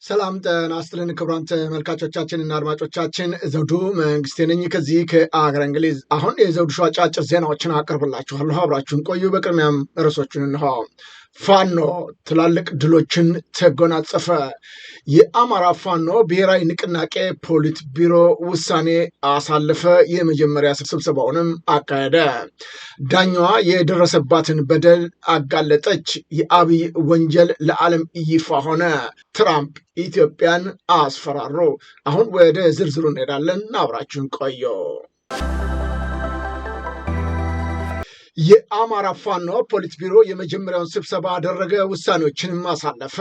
ሰላም ጤና ይስጥልን ክቡራን ተመልካቾቻችንና አድማጮቻችን ዘውዱ መንግስቴ ነኝ ከዚህ ከአገረ እንግሊዝ። አሁን የዘውዱ ሾው አጫጭር ዜናዎችን አቀርብላችኋለሁ፣ አብራችሁን ቆዩ። በቅድሚያም ርዕሶቹን እንሆ። ፋኖ ትላልቅ ድሎችን ተጎናጸፈ። የአማራ ፋኖ ብሔራዊ ንቅናቄ ፖሊት ቢሮ ውሳኔ አሳለፈ። የመጀመሪያ ስብሰባውንም አካሄደ። ዳኛዋ የደረሰባትን በደል አጋለጠች። የአብይ ወንጀል ለዓለም ይፋ ሆነ። ትራምፕ ኢትዮጵያን አስፈራሩ። አሁን ወደ ዝርዝሩ እንሄዳለን፣ አብራችሁን ቆዩ። የአማራ ፋኖ ፖሊት ቢሮ የመጀመሪያውን ስብሰባ አደረገ፣ ውሳኔዎችንም አሳለፈ።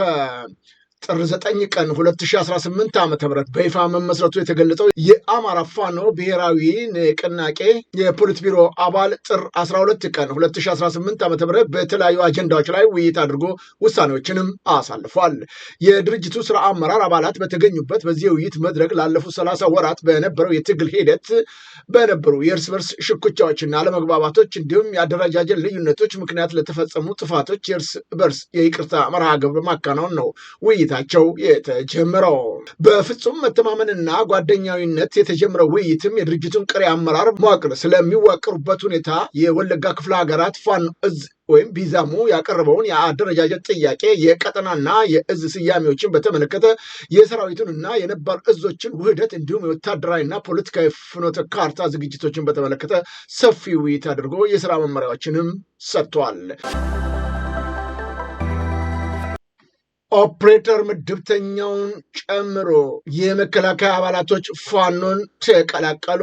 ጥር 9 ቀን 2018 ዓ.ም በይፋ መመስረቱ የተገለጸው የአማራ ፋኖ ብሔራዊ ንቅናቄ የፖሊት ቢሮ አባል ጥር 12 ቀን 2018 ዓ.ም በተለያዩ አጀንዳዎች ላይ ውይይት አድርጎ ውሳኔዎችንም አሳልፏል። የድርጅቱ ስራ አመራር አባላት በተገኙበት በዚህ ውይይት መድረክ ላለፉት 30 ወራት በነበረው የትግል ሂደት በነበሩ የእርስ በርስ ሽኩቻዎችና አለመግባባቶች እንዲሁም የአደረጃጀት ልዩነቶች ምክንያት ለተፈጸሙ ጥፋቶች የእርስ በርስ የይቅርታ መርሃ ግብር ማከናወን ነው ውይይታቸው የተጀመረው። በፍጹም መተማመንና ጓደኛዊነት የተጀመረው ውይይትም የድርጅቱን ቀሪ አመራር መዋቅር ስለሚዋቅሩበት ሁኔታ፣ የወለጋ ክፍለ ሀገራት ፋኖ እዝ ወይም ቢዛሙ ያቀረበውን የአደረጃጀት ጥያቄ፣ የቀጠናና የእዝ ስያሜዎችን በተመለከተ የሰራዊቱንና የነባር እዞችን ውህደት እንዲሁም የወታደራዊና ፖለቲካዊ ፍኖተ ካርታ ዝግጅቶችን በተመለከተ ሰፊ ውይይት አድርጎ የስራ መመሪያዎችንም ሰጥቷል። ኦፕሬተር ምድብተኛውን ጨምሮ የመከላከያ አባላቶች ፋኖን ተቀላቀሉ።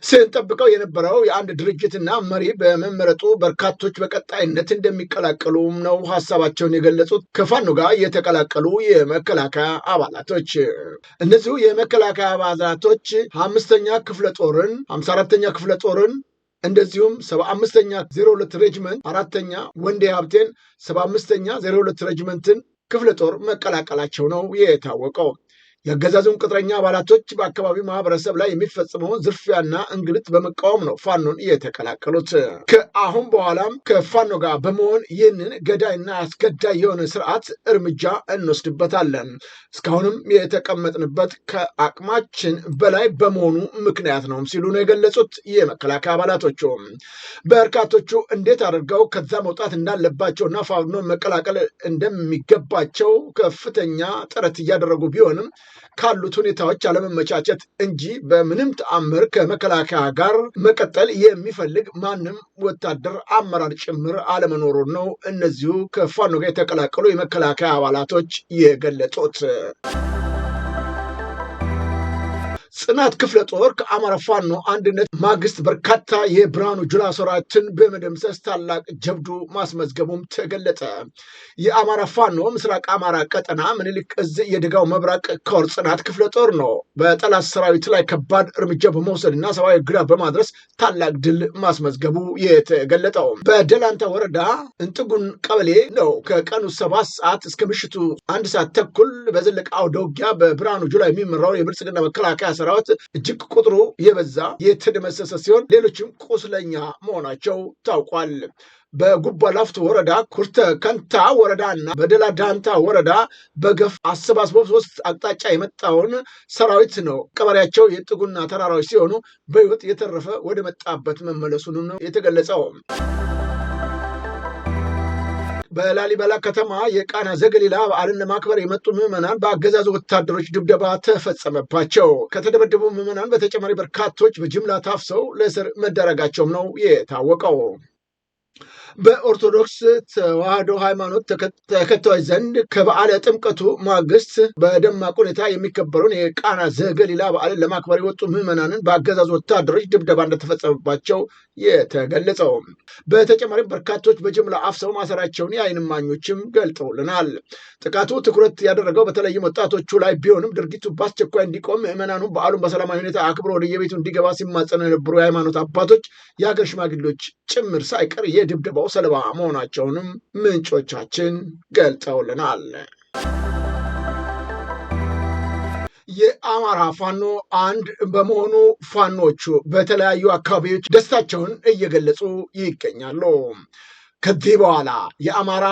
ስንጠብቀው የነበረው የአንድ ድርጅትና መሪ በመመረጡ በርካቶች በቀጣይነት እንደሚቀላቀሉም ነው ሀሳባቸውን የገለጹት። ከፋኖ ጋር የተቀላቀሉ የመከላከያ አባላቶች እነዚሁ የመከላከያ አባላቶች 5ኛ ክፍለ ጦርን፣ 54ኛ ክፍለ ጦርን እንደዚሁም 75ኛ 02 ሬጅመንት 4ኛ ወንዴ ሀብቴን 75ኛ 02 ሬጅመንትን ክፍለ ጦር መቀላቀላቸው ነው የታወቀው። የአገዛዙን ቅጥረኛ አባላቶች በአካባቢው ማህበረሰብ ላይ የሚፈጽመውን ዝርፊያና እንግልት በመቃወም ነው ፋኖን የተቀላቀሉት። ከአሁን በኋላም ከፋኖ ጋር በመሆን ይህንን ገዳይና አስገዳይ የሆነ ስርዓት እርምጃ እንወስድበታለን። እስካሁንም የተቀመጥንበት ከአቅማችን በላይ በመሆኑ ምክንያት ነው ሲሉ ነው የገለጹት። የመከላከያ አባላቶቹ በርካቶቹ እንዴት አድርገው ከዛ መውጣት እንዳለባቸውና ፋኖ መቀላቀል እንደሚገባቸው ከፍተኛ ጥረት እያደረጉ ቢሆንም ካሉት ሁኔታዎች አለመመቻቸት እንጂ በምንም ተአምር ከመከላከያ ጋር መቀጠል የሚፈልግ ማንም ወታደር አመራር ጭምር አለመኖሩን ነው እነዚሁ ከፋኖ ጋር የተቀላቀሉ የመከላከያ አባላቶች የገለጹት። ጽናት ክፍለ ጦር ከአማራ ፋኖ አንድነት ማግስት በርካታ የብርሃኑ ጁላ ሰራዊትን በመደምሰስ ታላቅ ጀብዱ ማስመዝገቡም ተገለጸ። የአማራ ፋኖ ምስራቅ አማራ ቀጠና ምኒልክ እዝ የደጋው መብራቅ ኮር ጽናት ክፍለ ጦር ነው በጠላት ሰራዊት ላይ ከባድ እርምጃ በመውሰድና ሰብአዊ ጉዳት በማድረስ ታላቅ ድል ማስመዝገቡ የተገለጠው። በደላንታ ወረዳ እንጥጉን ቀበሌ ነው ከቀኑ 7 ሰዓት እስከ ምሽቱ 1 ሰዓት ተኩል በዘለቀ አውደ ውጊያ በብርሃኑ ጁላ የሚመራው የብልጽግና መከላከያ ሰራዊት እጅግ ቁጥሩ የበዛ የተደመሰሰ ሲሆን ሌሎችም ቁስለኛ መሆናቸው ታውቋል። በጉባ ላፍቶ ወረዳ ኩርተ ከንታ ወረዳና በደላ ዳንታ ወረዳ በገፍ አሰባስቦ 3 አቅጣጫ የመጣውን ሰራዊት ነው ቀበሪያቸው የጥጉና ተራራዎች ሲሆኑ በህይወት የተረፈ ወደ መጣበት መመለሱን ነው የተገለጸው። በላሊበላ ከተማ የቃና ዘገሊላ በዓልን ለማክበር የመጡ ምዕመናን በአገዛዙ ወታደሮች ድብደባ ተፈጸመባቸው። ከተደበደቡ ምዕመናን በተጨማሪ በርካቶች በጅምላ ታፍሰው ለእስር መደረጋቸውም ነው የታወቀው። በኦርቶዶክስ ተዋህዶ ሃይማኖት ተከታዮች ዘንድ ከበዓለ ጥምቀቱ ማግስት በደማቅ ሁኔታ የሚከበረውን የቃና ዘገሊላ በዓልን ለማክበር የወጡ ምዕመናንን በአገዛዙ ወታደሮች ድብደባ እንደተፈጸመባቸው የተገለጸው። በተጨማሪም በርካቶች በጅምላ አፍሰው ማሰራቸውን የዓይን እማኞችም ገልጠውልናል። ጥቃቱ ትኩረት ያደረገው በተለይም ወጣቶቹ ላይ ቢሆንም ድርጊቱ በአስቸኳይ እንዲቆም ምዕመናኑ በዓሉን በሰላማዊ ሁኔታ አክብሮ ወደየቤቱ እንዲገባ ሲማጸኑ የነበሩ የሃይማኖት አባቶች፣ የሀገር ሽማግሌዎች ጭምር ሳይቀር የድብደባው ሰለባ መሆናቸውንም ምንጮቻችን ገልጠውልናል። የአማራ ፋኖ አንድ በመሆኑ ፋኖቹ በተለያዩ አካባቢዎች ደስታቸውን እየገለጹ ይገኛሉ። ከዚህ በኋላ የአማራ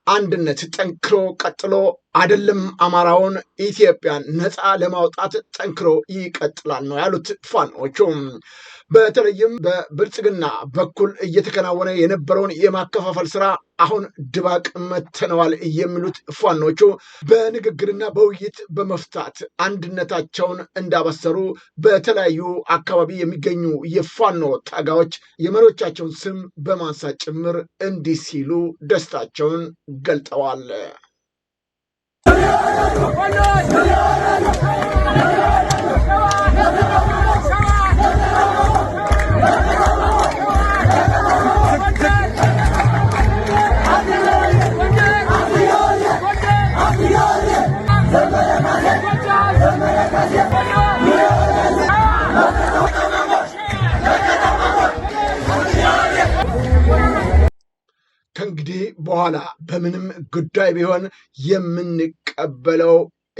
አንድነት ጠንክሮ ቀጥሎ አይደለም አማራውን ኢትዮጵያን ነፃ ለማውጣት ጠንክሮ ይቀጥላል ነው ያሉት ፋኖቹ። በተለይም በብልጽግና በኩል እየተከናወነ የነበረውን የማከፋፈል ስራ አሁን ድባቅ መተነዋል የሚሉት ፋኖቹ በንግግርና በውይይት በመፍታት አንድነታቸውን እንዳበሰሩ በተለያዩ አካባቢ የሚገኙ የፋኖ ታጋዮች የመሪዎቻቸውን ስም በማንሳት ጭምር እንዲህ ሲሉ ደስታቸውን ገልጠዋል። ከእንግዲህ በኋላ በምንም ጉዳይ ቢሆን የምንቀበለው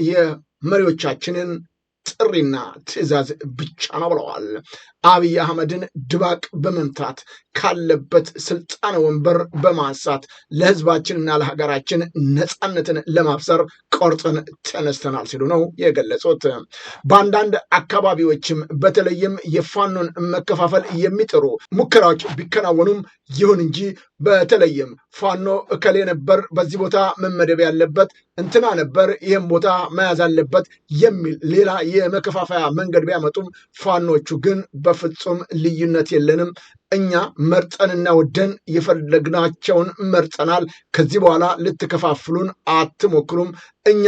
የመሪዎቻችንን ጥሪና ትዕዛዝ ብቻ ነው ብለዋል። አብይ አህመድን ድባቅ በመምታት ካለበት ስልጣን ወንበር በማንሳት ለህዝባችንና ለሀገራችን ነፃነትን ለማብሰር ቆርጠን ተነስተናል ሲሉ ነው የገለጹት። በአንዳንድ አካባቢዎችም በተለይም የፋኖን መከፋፈል የሚጥሩ ሙከራዎች ቢከናወኑም ይሁን እንጂ በተለይም ፋኖ እከሌ ነበር በዚህ ቦታ መመደብ ያለበት፣ እንትና ነበር ይህም ቦታ መያዝ አለበት የሚል ሌላ የመከፋፈያ መንገድ ቢያመጡም ፋኖቹ ግን በፍጹም ልዩነት የለንም፣ እኛ መርጠንና ወደን የፈለግናቸውን መርጠናል፣ ከዚህ በኋላ ልትከፋፍሉን አትሞክሩም፣ እኛ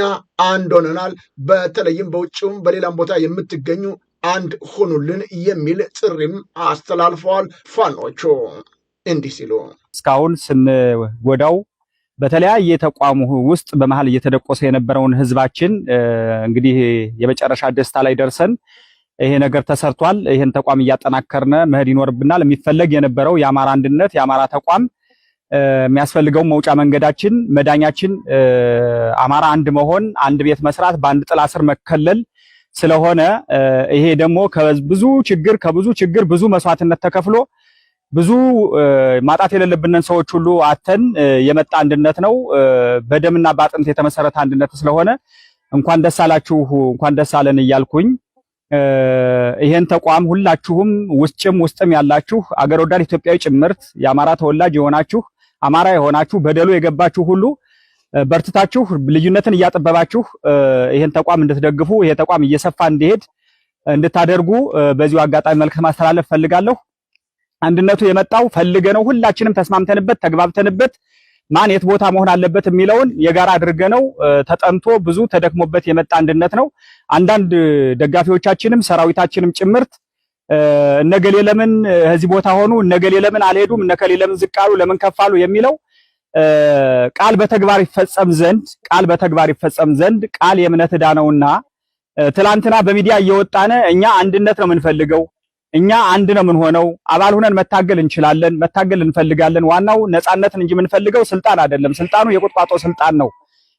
አንድ ሆነናል፣ በተለይም በውጭውም በሌላም ቦታ የምትገኙ አንድ ሆኑልን የሚል ጥሪም አስተላልፈዋል። ፋኖቹ እንዲህ ሲሉ እስካሁን ስንጎዳው በተለያየ ተቋሙ ውስጥ በመሃል እየተደቆሰ የነበረውን ህዝባችን እንግዲህ የመጨረሻ ደስታ ላይ ደርሰን ይሄ ነገር ተሰርቷል። ይሄን ተቋም እያጠናከርነ መሄድ ይኖርብናል። የሚፈለግ የነበረው የአማራ አንድነት የአማራ ተቋም የሚያስፈልገው መውጫ መንገዳችን መዳኛችን አማራ አንድ መሆን፣ አንድ ቤት መስራት፣ በአንድ ጥላ ስር መከለል ስለሆነ ይሄ ደግሞ ከብዙ ችግር ብዙ መስዋዕትነት ተከፍሎ ብዙ ማጣት የሌለብንን ሰዎች ሁሉ አተን የመጣ አንድነት ነው። በደምና በአጥንት የተመሰረተ አንድነት ስለሆነ እንኳን ደስ አላችሁ እንኳን ደስ አለን እያልኩኝ ይሄን ተቋም ሁላችሁም ውስጥም ያላችሁ አገር ወዳድ ኢትዮጵያዊ ጭምርት የአማራ ተወላጅ የሆናችሁ አማራ የሆናችሁ በደሉ የገባችሁ ሁሉ በርትታችሁ ልዩነትን እያጠበባችሁ ይሄን ተቋም እንድትደግፉ ይሄ ተቋም እየሰፋ እንዲሄድ እንድታደርጉ በዚሁ አጋጣሚ መልእክት ማስተላለፍ ፈልጋለሁ። አንድነቱ የመጣው ፈልገነው ሁላችንም ተስማምተንበት ተግባብተንበት ማን የት ቦታ መሆን አለበት የሚለውን የጋራ አድርገነው ተጠንቶ ብዙ ተደክሞበት የመጣ አንድነት ነው። አንዳንድ ደጋፊዎቻችንም ሰራዊታችንም ጭምርት እነገሌ ለምን እዚህ ቦታ ሆኑ፣ እነገሌ ለምን አልሄዱም፣ እነከሌ ለምን ዝቅ አሉ፣ ለምን ከፍ አሉ የሚለው ቃል በተግባር ይፈጸም ዘንድ ቃል የእምነት ዕዳ ነውና ትላንትና በሚዲያ እየወጣነ እኛ አንድነት ነው የምንፈልገው፣ እኛ አንድ ነው የምንሆነው፣ አባል ሆነን መታገል እንችላለን፣ መታገል እንፈልጋለን፣ ዋናው ነፃነትን እንጂ የምንፈልገው ስልጣን አይደለም፣ ስልጣኑ የቁጥቋጦ ስልጣን ነው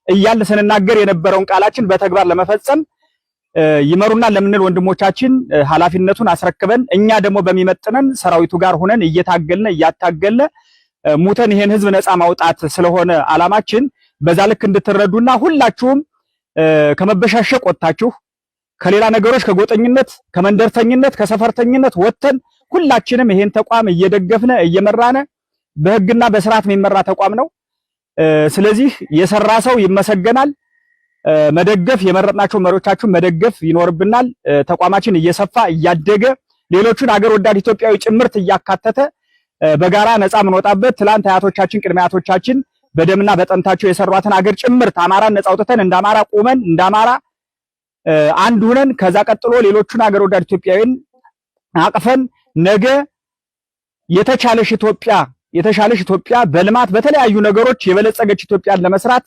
እያልን ስንናገር የነበረውን ቃላችን በተግባር ለመፈጸም ይመሩናል ለምንል ወንድሞቻችን ኃላፊነቱን አስረክበን እኛ ደግሞ በሚመጥነን ሰራዊቱ ጋር ሆነን እያታገልነ ሙተን ይሄን ህዝብ ነፃ ማውጣት ስለሆነ አላማችን በዛ ልክ እንድትረዱና ሁላችሁም ከመበሻሸቅ ወጣችሁ ከሌላ ነገሮች ከጎጠኝነት ከመንደርተኝነት ከሰፈርተኝነት ወጥተን ሁላችንም ይሄን ተቋም እየደገፍነ እየመራነ በህግና በስርዓት የሚመራ ተቋም ነው። ስለዚህ የሰራ ሰው ይመሰገናል። መደገፍ የመረጥናቸው መሪዎቻችሁን መደገፍ ይኖርብናል። ተቋማችን እየሰፋ እያደገ ሌሎቹን አገር ወዳድ ኢትዮጵያዊ ጭምርት እያካተተ በጋራ ነፃ ምንወጣበት ትላንት አያቶቻችን ቅድመ አያቶቻችን በደምና በጠንታቸው የሰሯትን አገር ጭምርት አማራን ነፃ አውጥተን እንዳማራ ቁመን እንዳማራ አንድ ሆነን ከዛ ቀጥሎ ሌሎቹን አገር ወዳድ ኢትዮጵያዊን አቅፈን ነገ የተሻለሽ ኢትዮጵያ በልማት በተለያዩ ነገሮች የበለጸገች ኢትዮጵያን ለመስራት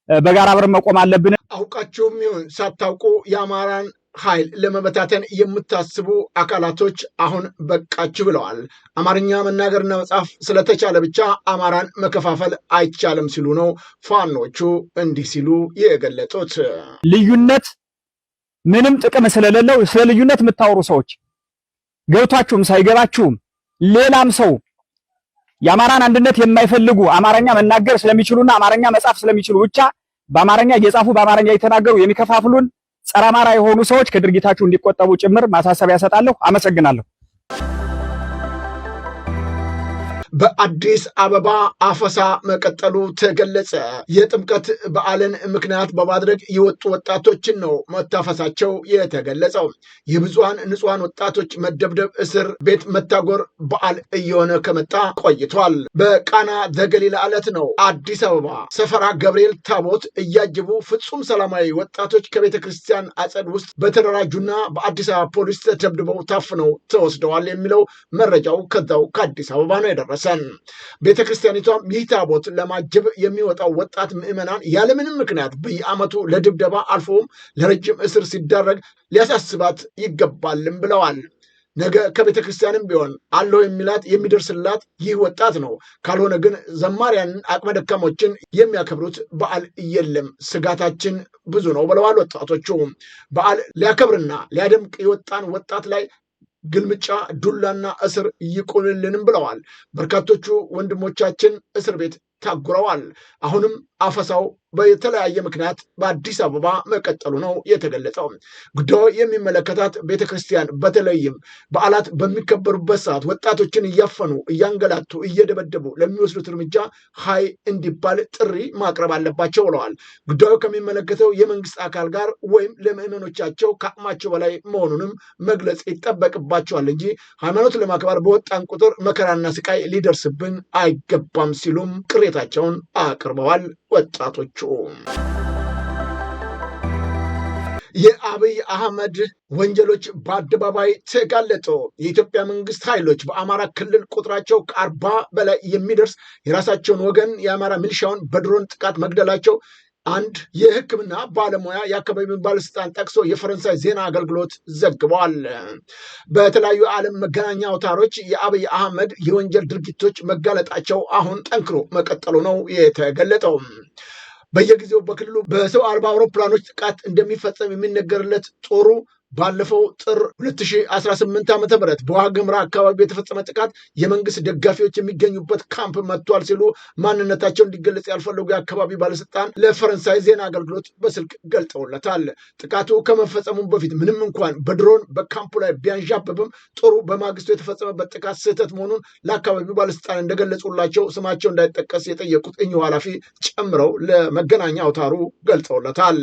በጋራ አብረን መቆም አለብን። አውቃችሁም ይሁን ሳታውቁ የአማራን ኃይል ለመበታተን የምታስቡ አካላቶች አሁን በቃችሁ ብለዋል። አማርኛ መናገርና መጻፍ ስለተቻለ ብቻ አማራን መከፋፈል አይቻልም ሲሉ ነው ፋኖቹ እንዲህ ሲሉ የገለጹት። ልዩነት ምንም ጥቅም ስለሌለው ስለ ልዩነት የምታወሩ ሰዎች ገብቷችሁም ሳይገባችሁም ሌላም ሰው የአማራን አንድነት የማይፈልጉ አማርኛ መናገር ስለሚችሉና አማርኛ መጻፍ ስለሚችሉ ብቻ በአማርኛ እየጻፉ በአማርኛ እየተናገሩ የሚከፋፍሉን ጸረ አማራ የሆኑ ሰዎች ከድርጊታቸው እንዲቆጠቡ ጭምር ማሳሰቢያ ሰጣለሁ። አመሰግናለሁ። በአዲስ አበባ አፈሳ መቀጠሉ ተገለጸ። የጥምቀት በዓልን ምክንያት በማድረግ የወጡ ወጣቶችን ነው መታፈሳቸው የተገለጸው። የብዙሃን ንጹሃን ወጣቶች መደብደብ፣ እስር ቤት መታጎር በዓል እየሆነ ከመጣ ቆይቷል። በቃና ዘገሊላ ዕለት ነው አዲስ አበባ ሰፈራ ገብርኤል ታቦት እያጀቡ ፍጹም ሰላማዊ ወጣቶች ከቤተ ክርስቲያን አጸድ ውስጥ በተደራጁና በአዲስ አበባ ፖሊስ ተደብድበው ታፍነው ተወስደዋል የሚለው መረጃው ከዛው ከአዲስ አበባ ነው የደረሰ። ቤተ ክርስቲያኒቷም ይህ ታቦት ለማጀብ የሚወጣው ወጣት ምዕመናን ያለምንም ምክንያት በየዓመቱ ለድብደባ አልፎም ለረጅም እስር ሲዳረግ ሊያሳስባት ይገባልም ብለዋል። ነገ ከቤተ ክርስቲያንም ቢሆን አለው የሚላት የሚደርስላት ይህ ወጣት ነው። ካልሆነ ግን ዘማሪያንን አቅመ ደካሞችን የሚያከብሩት በዓል የለም፣ ስጋታችን ብዙ ነው ብለዋል ወጣቶቹ። በዓል ሊያከብርና ሊያደምቅ የወጣን ወጣት ላይ ግልምጫ፣ ዱላና እስር ይቁልልንም ብለዋል። በርካቶቹ ወንድሞቻችን እስር ቤት ታጉረዋል። አሁንም አፈሳው በተለያየ ምክንያት በአዲስ አበባ መቀጠሉ ነው የተገለጸው። ጉዳዩ የሚመለከታት ቤተክርስቲያን በተለይም በዓላት በሚከበሩበት ሰዓት ወጣቶችን እያፈኑ እያንገላቱ እየደበደቡ ለሚወስዱት እርምጃ ሀይ እንዲባል ጥሪ ማቅረብ አለባቸው ብለዋል። ጉዳዩ ከሚመለከተው የመንግስት አካል ጋር ወይም ለምዕመኖቻቸው ከአቅማቸው በላይ መሆኑንም መግለጽ ይጠበቅባቸዋል እንጂ ሃይማኖት ለማክበር በወጣን ቁጥር መከራና ስቃይ ሊደርስብን አይገባም ሲሉም ቅሬታቸውን አቅርበዋል። ወጣቶቹ የአብይ አህመድ ወንጀሎች በአደባባይ ተጋለጡ። የኢትዮጵያ መንግስት ኃይሎች በአማራ ክልል ቁጥራቸው ከ40 በላይ የሚደርስ የራሳቸውን ወገን የአማራ ሚሊሻውን በድሮን ጥቃት መግደላቸው አንድ የሕክምና ባለሙያ የአካባቢውን ባለስልጣን ጠቅሶ የፈረንሳይ ዜና አገልግሎት ዘግቧል። በተለያዩ ዓለም መገናኛ አውታሮች የአብይ አህመድ የወንጀል ድርጊቶች መጋለጣቸው አሁን ጠንክሮ መቀጠሉ ነው የተገለጠው። በየጊዜው በክልሉ በሰው አልባ አውሮፕላኖች ጥቃት እንደሚፈጸም የሚነገርለት ጦሩ ባለፈው ጥር 2018 ዓ.ም በዋግምራ አካባቢ የተፈጸመ ጥቃት የመንግስት ደጋፊዎች የሚገኙበት ካምፕ መጥቷል ሲሉ ማንነታቸው እንዲገለጽ ያልፈለጉ የአካባቢ ባለስልጣን ለፈረንሳይ ዜና አገልግሎት በስልክ ገልጠውለታል። ጥቃቱ ከመፈጸሙ በፊት ምንም እንኳን በድሮን በካምፑ ላይ ቢያንዣብብም ጦሩ በማግስቱ የተፈጸመበት ጥቃት ስህተት መሆኑን ለአካባቢው ባለስልጣን እንደገለጹላቸው ስማቸው እንዳይጠቀስ የጠየቁት እኚሁ ኃላፊ ጨምረው ለመገናኛ አውታሩ ገልጸውለታል።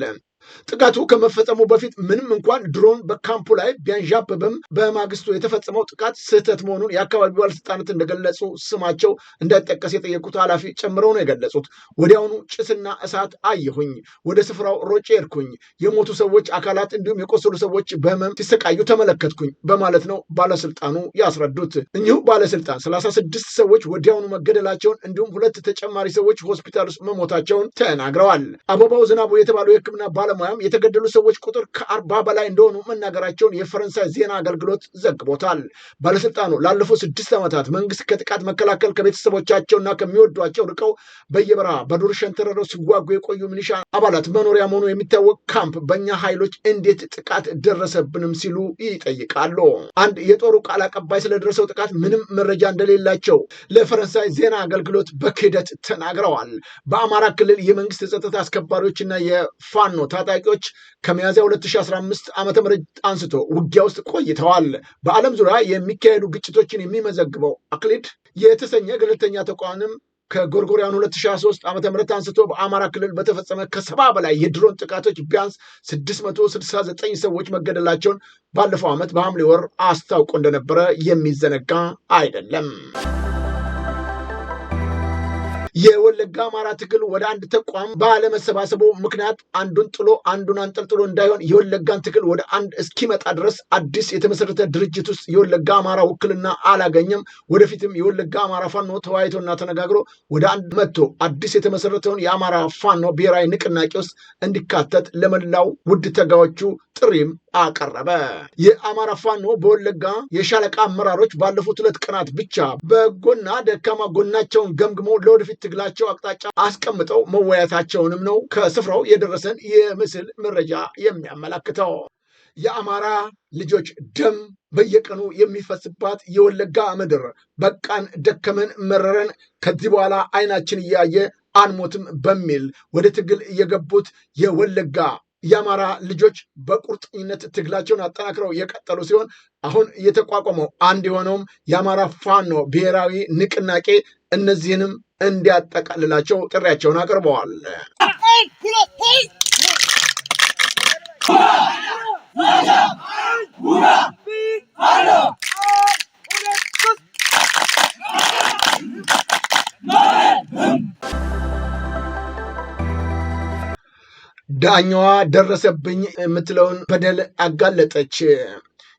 ጥቃቱ ከመፈጸሙ በፊት ምንም እንኳን ድሮን በካምፑ ላይ ቢያንዣብብም በማግስቱ የተፈጸመው ጥቃት ስህተት መሆኑን የአካባቢው ባለስልጣናት እንደገለጹ ስማቸው እንዳይጠቀስ የጠየቁት ኃላፊ ጨምረው ነው የገለጹት። ወዲያውኑ ጭስና እሳት አየሁኝ፣ ወደ ስፍራው ሮጬ ሄድኩኝ፣ የሞቱ ሰዎች አካላት እንዲሁም የቆሰሉ ሰዎች በህመም ሲሰቃዩ ተመለከትኩኝ በማለት ነው ባለስልጣኑ ያስረዱት። እኚሁ ባለስልጣን 36 ሰዎች ወዲያውኑ መገደላቸውን እንዲሁም 2 ተጨማሪ ሰዎች ሆስፒታል ውስጥ መሞታቸውን ተናግረዋል። አበባው ዝናቡ የተባለው የህክምና ባለሙያም የተገደሉ ሰዎች ቁጥር ከ40 በላይ እንደሆኑ መናገራቸውን የፈረንሳይ ዜና አገልግሎት ዘግቦታል። ባለስልጣኑ ላለፉት 6 ዓመታት መንግስት ከጥቃት መከላከል ከቤተሰቦቻቸውና ከሚወዷቸው ርቀው በየበረሃ በዱር ሸንተረሮች ሲዋጉ የቆዩ ሚሊሻ አባላት መኖሪያ መሆኑ የሚታወቅ ካምፕ በእኛ ኃይሎች እንዴት ጥቃት ደረሰብንም ሲሉ ይጠይቃሉ። አንድ የጦሩ ቃል አቀባይ ስለደረሰው ጥቃት ምንም መረጃ እንደሌላቸው ለፈረንሳይ ዜና አገልግሎት በክህደት ተናግረዋል። በአማራ ክልል የመንግስት የጸጥታ አስከባሪዎችና የፋኖ ታጣቂዎች ከሚያዝያ 2015 ዓ.ም አንስቶ ውጊያ ውስጥ ቆይተዋል። በዓለም ዙሪያ የሚካሄዱ ግጭቶችን የሚመዘግበው አክሊድ የተሰኘ ገለልተኛ ተቋምም ከጎርጎሪያኑ 2023 ዓ.ም አንስቶ በአማራ ክልል በተፈጸመ ከ70 በላይ የድሮን ጥቃቶች ቢያንስ 669 ሰዎች መገደላቸውን ባለፈው ዓመት በሐምሌ ወር አስታውቆ እንደነበረ የሚዘነጋ አይደለም። የወለጋ አማራ ትግል ወደ አንድ ተቋም ባለመሰባሰቡ ምክንያት አንዱን ጥሎ አንዱን አንጠልጥሎ እንዳይሆን የወለጋን ትግል ወደ አንድ እስኪመጣ ድረስ አዲስ የተመሰረተ ድርጅት ውስጥ የወለጋ አማራ ውክልና አላገኘም። ወደፊትም የወለጋ አማራ ፋኖ ተወያይቶና ተነጋግሮ ወደ አንድ መጥቶ አዲስ የተመሰረተውን የአማራ ፋኖ ብሔራዊ ንቅናቄ ውስጥ እንዲካተት ለመላው ውድ ተጋዎቹ ጥሪም አቀረበ። የአማራ ፋኖ በወለጋ የሻለቃ አመራሮች ባለፉት 2 ቀናት ብቻ በጎና ደካማ ጎናቸውን ገምግመው ለወደፊት ትግላቸው አቅጣጫ አስቀምጠው መወያየታቸውንም ነው ከስፍራው የደረሰን የምስል መረጃ የሚያመላክተው። የአማራ ልጆች ደም በየቀኑ የሚፈስባት የወለጋ ምድር በቃን፣ ደከመን፣ መረረን፣ ከዚህ በኋላ አይናችን እያየ አንሞትም በሚል ወደ ትግል የገቡት የወለጋ የአማራ ልጆች በቁርጠኝነት ትግላቸውን አጠናክረው የቀጠሉ ሲሆን አሁን የተቋቋመው አንድ የሆነውም የአማራ ፋኖ ብሔራዊ ንቅናቄ እነዚህንም እንዲያጠቃልላቸው ጥሪያቸውን አቅርበዋል። ዳኛዋ ደረሰብኝ የምትለውን በደል አጋለጠች።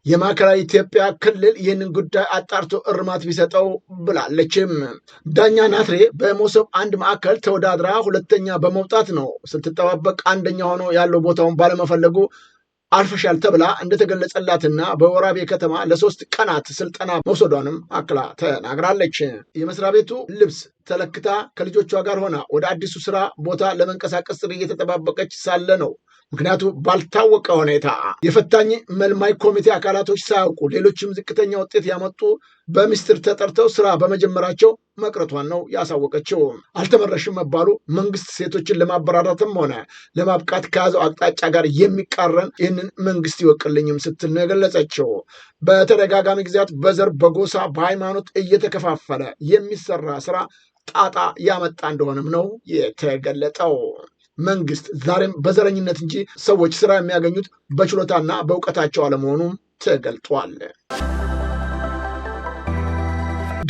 የማዕከላዊ ኢትዮጵያ ክልል ይህንን ጉዳይ አጣርቶ እርማት ቢሰጠው ብላለችም። ዳኛ ናትሬ በመሶብ አንድ ማዕከል ተወዳድራ ሁለተኛ በመውጣት ነው ስትጠባበቅ አንደኛ ሆኖ ያለው ቦታውን ባለመፈለጉ አልፈሻል ተብላ እንደተገለጸላትና በወራቤ ከተማ ለ3 ቀናት ስልጠና መውሰዷንም አክላ ተናግራለች። የመስሪያ ቤቱ ልብስ ተለክታ ከልጆቿ ጋር ሆና ወደ አዲሱ ስራ ቦታ ለመንቀሳቀስ ጥሪ እየተጠባበቀች ሳለ ነው ምክንያቱ ባልታወቀ ሁኔታ የፈታኝ መልማይ ኮሚቴ አካላቶች ሳያውቁ ሌሎችም ዝቅተኛ ውጤት ያመጡ በሚስጥር ተጠርተው ስራ በመጀመራቸው መቅረቷን ነው ያሳወቀችው። አልተመረሽም መባሉ መንግስት ሴቶችን ለማበራራትም ሆነ ለማብቃት ከያዘው አቅጣጫ ጋር የሚቃረን ይህንን መንግስት ይወቅልኝም ስትል ነው የገለጸችው። በተደጋጋሚ ጊዜያት በዘር፣ በጎሳ፣ በሃይማኖት እየተከፋፈለ የሚሰራ ስራ ጣጣ ያመጣ እንደሆነም ነው የተገለጠው። መንግስት ዛሬም በዘረኝነት እንጂ ሰዎች ስራ የሚያገኙት በችሎታና በእውቀታቸው አለመሆኑም ተገልጧል።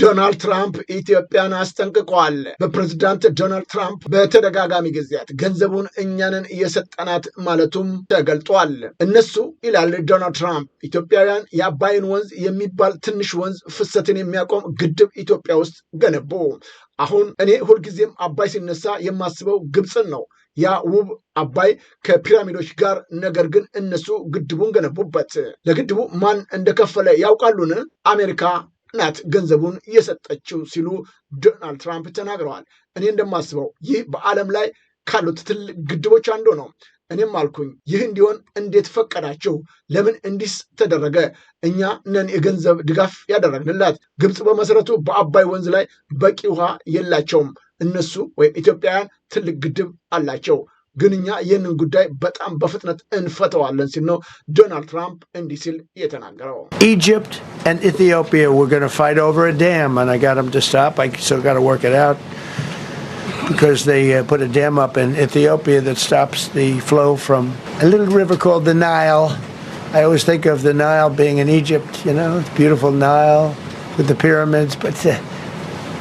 ዶናልድ ትራምፕ ኢትዮጵያን አስጠንቅቋል። በፕሬዝዳንት ዶናልድ ትራምፕ በተደጋጋሚ ጊዜያት ገንዘቡን እኛንን እየሰጠናት ማለቱም ተገልጧል። እነሱ ይላል ዶናልድ ትራምፕ ኢትዮጵያውያን የአባይን ወንዝ የሚባል ትንሽ ወንዝ ፍሰትን የሚያቆም ግድብ ኢትዮጵያ ውስጥ ገነቡ። አሁን እኔ ሁልጊዜም አባይ ሲነሳ የማስበው ግብፅን ነው። ያ ውብ አባይ ከፒራሚዶች ጋር። ነገር ግን እነሱ ግድቡን ገነቡበት። ለግድቡ ማን እንደከፈለ ያውቃሉን? አሜሪካ ናት ገንዘቡን እየሰጠችው ሲሉ ዶናልድ ትራምፕ ተናግረዋል። እኔ እንደማስበው ይህ በዓለም ላይ ካሉት ትልቅ ግድቦች አንዱ ነው። እኔም አልኩኝ ይህ እንዲሆን እንዴት ፈቀዳችሁ? ለምን እንዲስ ተደረገ? እኛ ነን የገንዘብ ድጋፍ ያደረግንላት። ግብፅ በመሰረቱ በአባይ ወንዝ ላይ በቂ ውሃ የላቸውም። እነሱ ወይም ኢትዮጵያውያን ትልቅ ግድብ አላቸው። ግን እኛ ይህንን ጉዳይ በጣም በፍጥነት እንፈተዋለን ሲል ነው ዶናልድ ትራምፕ እንዲህ ሲል የተናገረው። Egypt and Ethiopia were going to fight over a dam and I got them to stop. I still got to work it out because they put a dam up in Ethiopia that stops the flow from a little river called the Nile. I always think of the Nile being in Egypt, you know, it's beautiful Nile with the pyramids, but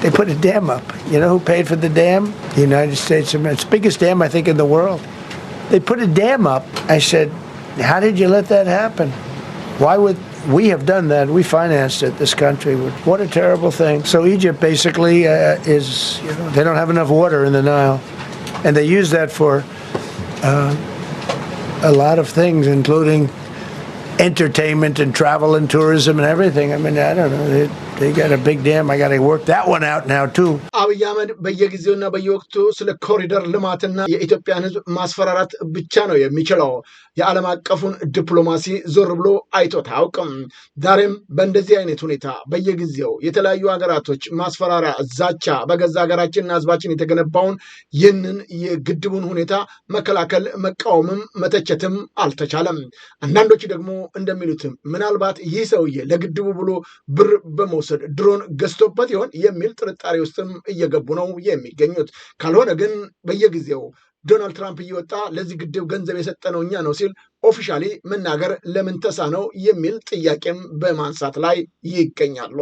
they put a dam up. You know who paid for the dam? The United States. It's the biggest dam, I think, in the world. They put a dam up. I said, how did you let that happen? Why would we have done that? We financed it, this country. What a terrible thing. So Egypt basically is, you know, they don't have enough water in the Nile. And they use that for a lot of things, including entertainment and travel and tourism and everything. I mean, I don't know. They got a big dam. I got to work that one out now too. አብይ አህመድ በየጊዜውና በየወቅቱ ስለ ኮሪደር ልማትና የኢትዮጵያን ሕዝብ ማስፈራራት ብቻ ነው የሚችለው። የዓለም አቀፉን ዲፕሎማሲ ዞር ብሎ አይቶት አያውቅም። ዛሬም በእንደዚህ አይነት ሁኔታ በየጊዜው የተለያዩ ሀገራቶች ማስፈራሪያ፣ ዛቻ በገዛ ሀገራችንና ሕዝባችን የተገነባውን ይህንን የግድቡን ሁኔታ መከላከል፣ መቃወምም መተቸትም አልተቻለም። አንዳንዶች ደግሞ እንደሚሉትም ምናልባት ይህ ሰውዬ ለግድቡ ብሎ ብር በመውሰድ ድሮን ገዝቶበት ይሆን የሚል ጥርጣሬ ውስጥም እየገቡ ነው የሚገኙት። ካልሆነ ግን በየጊዜው ዶናልድ ትራምፕ እየወጣ ለዚህ ግድብ ገንዘብ የሰጠነው እኛ ነው ሲል ኦፊሻሊ መናገር ለምን ተሳነው የሚል ጥያቄም በማንሳት ላይ ይገኛሉ።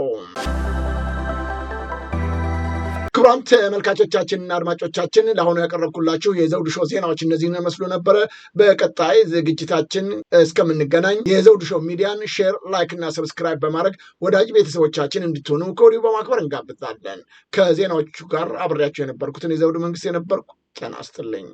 ክቡራን ተመልካቾቻችንና አድማጮቻችን ለአሁኑ ያቀረብኩላችሁ የዘውዱ ሾው ዜናዎች እነዚህን መስሎ ነበረ። በቀጣይ ዝግጅታችን እስከምንገናኝ የዘውዱ ሾው ሚዲያን ሼር፣ ላይክ እና ሰብስክራይብ በማድረግ ወዳጅ ቤተሰቦቻችን እንድትሆኑ ከወዲሁ በማክበር እንጋብዛለን። ከዜናዎቹ ጋር አብሬያቸው የነበርኩትን የዘውዱ መንግስት የነበርኩ ጤና ይስጥልኝ።